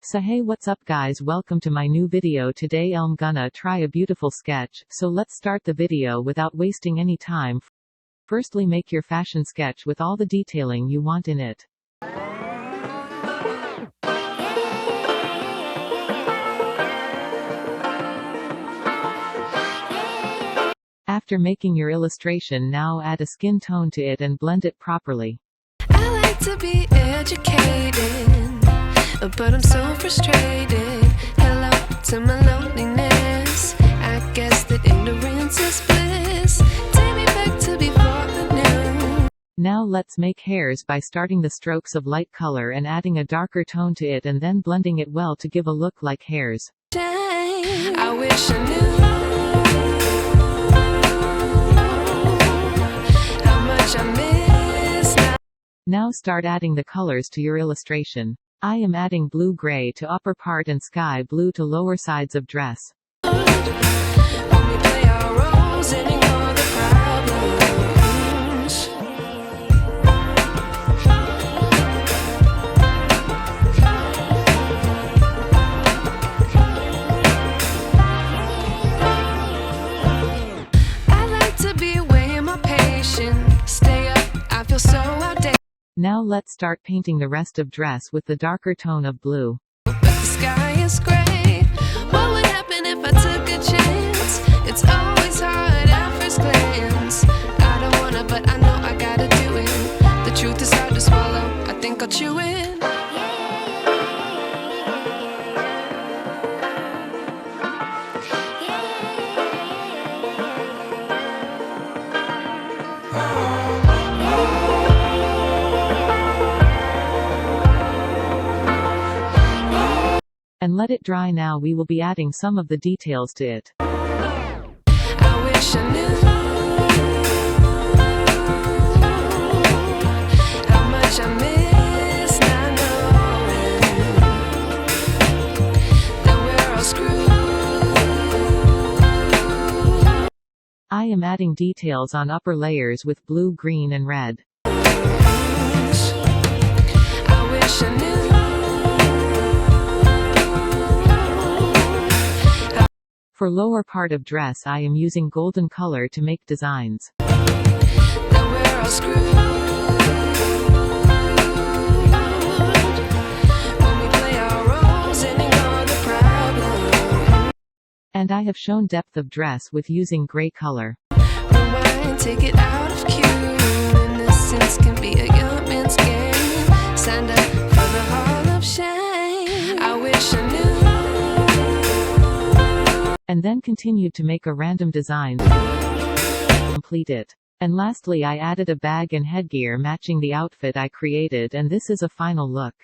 So hey, what's up guys, welcome to my new video. Today I'm gonna try a beautiful sketch, so let's start the video without wasting any time. Firstly, make your fashion sketch with all the detailing you want in it. After making your illustration, now add a skin tone to it and blend it properly. I like to be educated, but I'm so frustrated. Hello to my loneliness. I guess that ignorance is bliss. Take me back to before the new. Now let's make hairs by starting the strokes of light color and adding a darker tone to it and then blending it well to give a look like hairs. I wish I knew how much I miss now. Now start adding the colors to your illustration. I am adding blue-gray to upper part and sky blue to lower sides of dress. When we play our roles and ignore the problems. I like to be weighing my patience. Stay up, I feel so outdated. Now let's start painting the rest of dress with the darker tone of blue. But the sky is gray. What would happen if I took a chance? It's always hard at first glance. I don't wanna, but I know I gotta do it. The truth is hard to swallow. I think I'll chew it. And let it dry. Now we will be adding some of the details to it. I wish I knew how much I miss not knowing that we're all screwed. I am adding details on upper layers with blue, green and red. I wish I knew. For lower part of dress I am using golden color to make designs. That we're all screwed. When we play our roles and ignore the problem. And I have shown depth of dress with using gray color. Rewind, take it out of cue. Innocence can be a young man's game. Signed up for the hall of shame. I wish I knew. And then continued to make a random design. Complete it. And lastly I added a bag and headgear matching the outfit I created, and this is a final look.